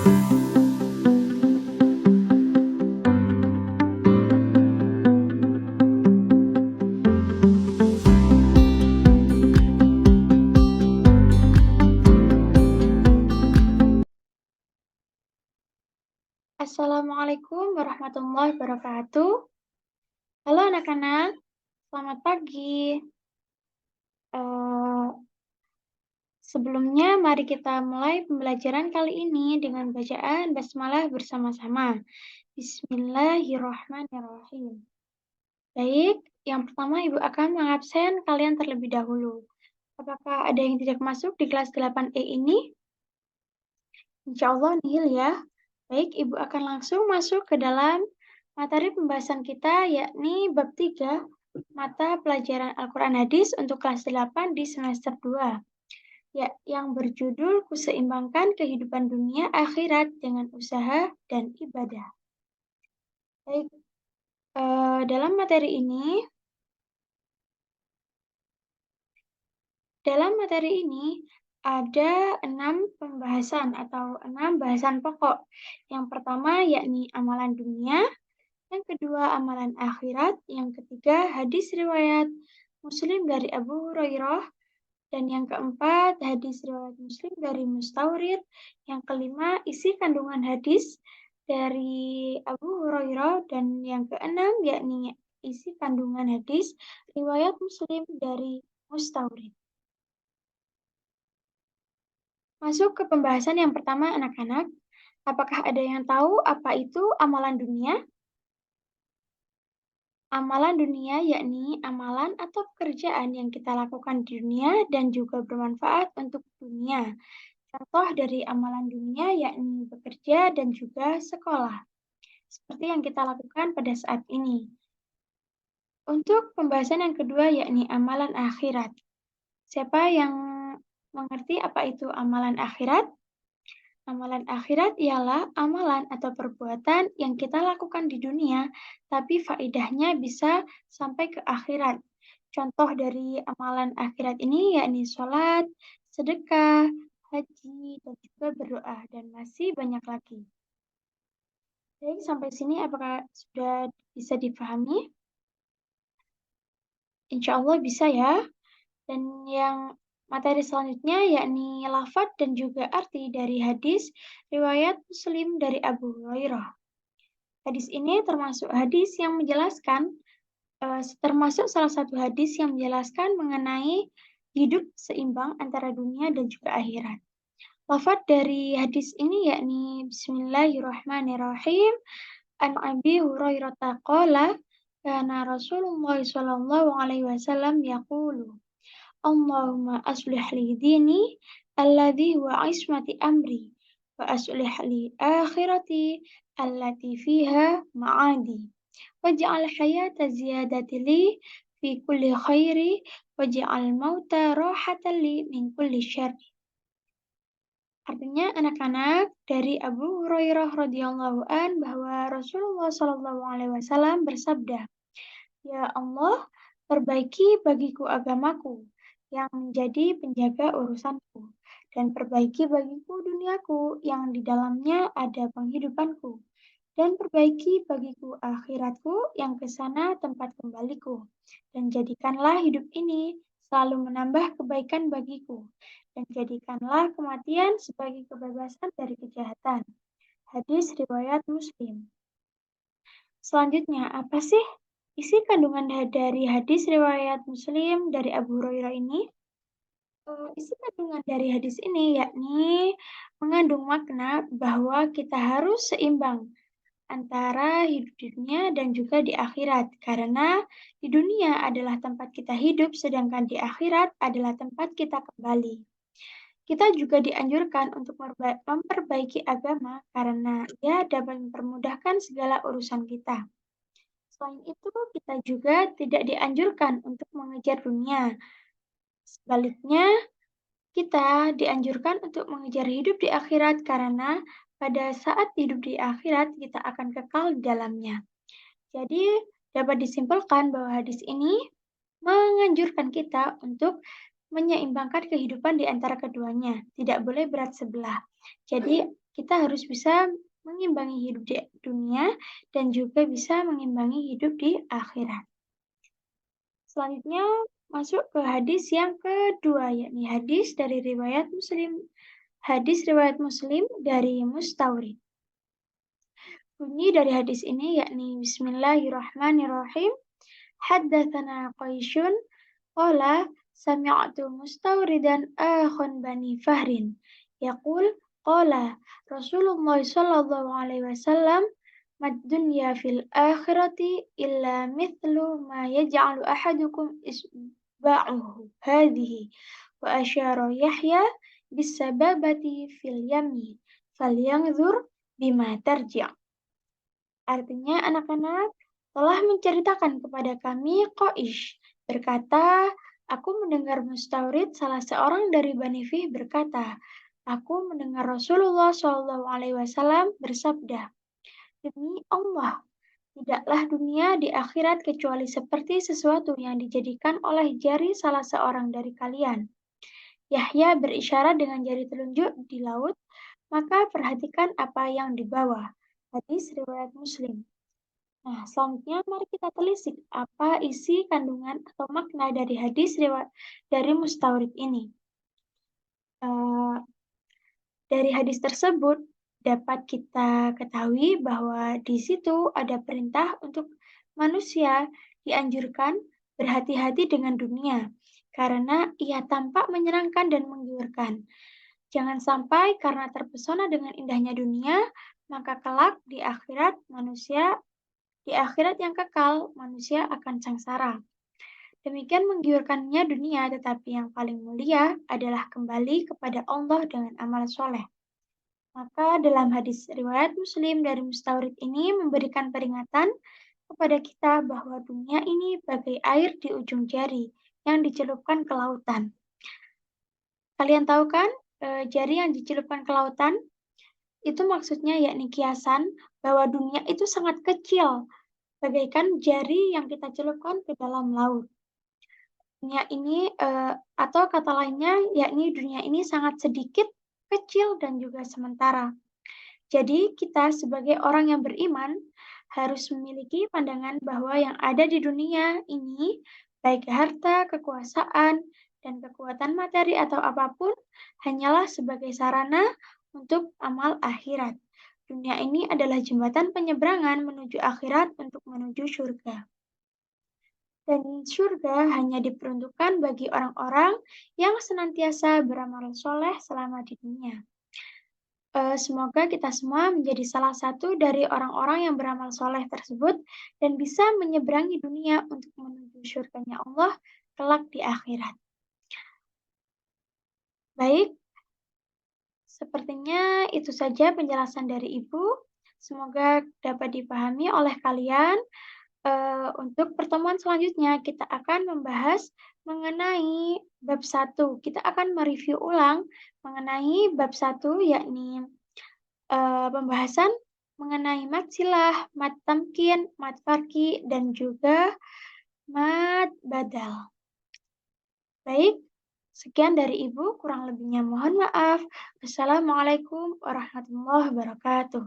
Assalamualaikum warahmatullahi wabarakatuh. Halo anak-anak, selamat pagi. Eh, Sebelumnya, mari kita mulai pembelajaran kali ini dengan bacaan basmalah bersama-sama. Bismillahirrahmanirrahim. Baik, yang pertama Ibu akan mengabsen kalian terlebih dahulu. Apakah ada yang tidak masuk di kelas 8E ini? Insya Allah nihil ya. Baik, Ibu akan langsung masuk ke dalam materi pembahasan kita, yakni bab 3, mata pelajaran Al-Quran Hadis untuk kelas 8 di semester 2. Ya, yang berjudul Kuseimbangkan Kehidupan Dunia Akhirat dengan Usaha dan Ibadah. Baik, dalam materi ini, ada 6 pembahasan atau 6 bahasan pokok. Yang pertama yakni amalan dunia, yang kedua amalan akhirat, yang ketiga hadis riwayat Muslim dari Abu Hurairah, dan yang keempat hadis riwayat Muslim dari Mustaurid, yang kelima isi kandungan hadis dari Abu Hurairah, dan yang keenam yakni isi kandungan hadis riwayat Muslim dari Mustaurid. Masuk ke pembahasan yang pertama anak-anak. Apakah ada yang tahu apa itu amalan dunia? Amalan dunia yakni amalan atau pekerjaan yang kita lakukan di dunia dan juga bermanfaat untuk dunia. Contoh dari amalan dunia yakni bekerja dan juga sekolah. Seperti yang kita lakukan pada saat ini. Untuk pembahasan yang kedua yakni amalan akhirat. Siapa yang mengerti apa itu amalan akhirat? Amalan akhirat ialah amalan atau perbuatan yang kita lakukan di dunia, tapi faedahnya bisa sampai ke akhirat. Contoh dari amalan akhirat ini yakni sholat, sedekah, haji, dan juga berdoa, dan masih banyak lagi. Baik, sampai sini apakah sudah bisa dipahami? Insya Allah bisa ya. Dan yang materi selanjutnya yakni lafadz dan juga arti dari hadis riwayat Muslim dari Abu Hurairah. Hadis ini termasuk hadis yang menjelaskan, termasuk salah satu hadis yang menjelaskan mengenai hidup seimbang antara dunia dan juga akhirat. Lafadz dari hadis ini yakni Bismillahirrahmanirrahim. An Abi Hurairah qala kana Rasulullah sallallahu alaihi wasallam yaqulu Allahumma aslih li dini alladhi huwa ismati amri wa aslih li akhirati allati fiha ma'adi waj'al hayata ziyadati li fi kulli khairi waj'al mauta rahatan li min kulli syarri. Artinya anak-anak dari Abu Hurairah radhiyallahu an bahwa Rasulullah sallallahu alaihi wasallam bersabda, "Ya Allah, perbaiki bagiku agamaku yang menjadi penjaga urusanku, dan perbaiki bagiku duniaku yang di dalamnya ada penghidupanku, dan perbaiki bagiku akhiratku yang ke sana tempat kembaliku, dan jadikanlah hidup ini selalu menambah kebaikan bagiku, dan jadikanlah kematian sebagai kebebasan dari kejahatan." Hadis riwayat Muslim. Selanjutnya, apa sih isi kandungan dari hadis riwayat Muslim dari Abu Hurairah ini? Isi kandungan dari hadis ini yakni mengandung makna bahwa kita harus seimbang antara hidup di dunia dan juga di akhirat. Karena di dunia adalah tempat kita hidup, sedangkan di akhirat adalah tempat kita kembali. Kita juga dianjurkan untuk memperbaiki agama karena ia dapat mempermudahkan segala urusan kita. Selain itu, kita juga tidak dianjurkan untuk mengejar dunia. Sebaliknya, kita dianjurkan untuk mengejar hidup di akhirat karena pada saat hidup di akhirat kita akan kekal di dalamnya. Jadi, dapat disimpulkan bahwa hadis ini menganjurkan kita untuk menyeimbangkan kehidupan di antara keduanya, tidak boleh berat sebelah. Jadi kita harus bisa mengimbangi hidup di dunia dan juga bisa mengimbangi hidup di akhirat. Selanjutnya masuk ke hadis yang kedua, yakni hadis dari riwayat Muslim. Hadis riwayat Muslim dari Mustawrid. Bunyi dari hadis ini yakni Bismillahirrahmanirrahim. Haddatsana Qaisyun qala sami'tu Mustawridan akhun Bani Fahrin yaqul qala Rasulullah sallallahu alaihi wasallam mad dunya fil akhirati illa mithlu ma yaj'alu ahadukum isba'uhu hadhihi wa asyara Yahya bisababati fil yami falyanzur bima tarji'. Artinya anak-anak telah menceritakan kepada kami Qaish berkata, aku mendengar Mustawrid salah seorang dari Bani Fih berkata, aku mendengar Rasulullah Shallallahu Alaihi Wasallam bersabda, demi Allah, tidaklah dunia di akhirat kecuali seperti sesuatu yang dijadikan oleh jari salah seorang dari kalian. Yahya berisyarat dengan jari telunjuk di laut, maka perhatikan apa yang di bawah. Hadis riwayat Muslim. Nah, selanjutnya mari kita telisik apa isi kandungan atau makna dari hadis riwayat dari Mustawrid ini. Dari hadis tersebut dapat kita ketahui bahwa di situ ada perintah untuk manusia dianjurkan berhati-hati dengan dunia karena ia tampak menyenangkan dan menggiurkan. Jangan sampai karena terpesona dengan indahnya dunia, maka kelak di akhirat yang kekal, manusia akan sengsara. Demikian menggiurkannya dunia, tetapi yang paling mulia adalah kembali kepada Allah dengan amal soleh. Maka dalam hadis riwayat Muslim dari Mustawrid ini memberikan peringatan kepada kita bahwa dunia ini bagai air di ujung jari yang dicelupkan ke lautan. Kalian tahu kan, jari yang dicelupkan ke lautan? Itu maksudnya yakni kiasan bahwa dunia itu sangat kecil, bagaikan jari yang kita celupkan ke dalam laut. Dunia ini atau kata lainnya yakni dunia ini sangat sedikit, kecil dan juga sementara. Jadi kita sebagai orang yang beriman harus memiliki pandangan bahwa yang ada di dunia ini baik harta, kekuasaan, dan kekuatan materi atau apapun hanyalah sebagai sarana untuk amal akhirat. Dunia ini adalah jembatan penyeberangan menuju akhirat untuk menuju surga. Dan surga hanya diperuntukkan bagi orang-orang yang senantiasa beramal soleh selama di dunia. Semoga kita semua menjadi salah satu dari orang-orang yang beramal soleh tersebut dan bisa menyeberangi dunia untuk menuju surganya Allah kelak di akhirat. Baik, sepertinya itu saja penjelasan dari Ibu. Semoga dapat dipahami oleh kalian. Untuk pertemuan selanjutnya kita akan membahas mengenai bab 1. Kita akan mereview ulang mengenai bab 1 yakni pembahasan mengenai mat silah, mat tamkin, mat farki, dan juga mat badal. Baik, sekian dari Ibu, kurang lebihnya mohon maaf. Wassalamualaikum warahmatullahi wabarakatuh.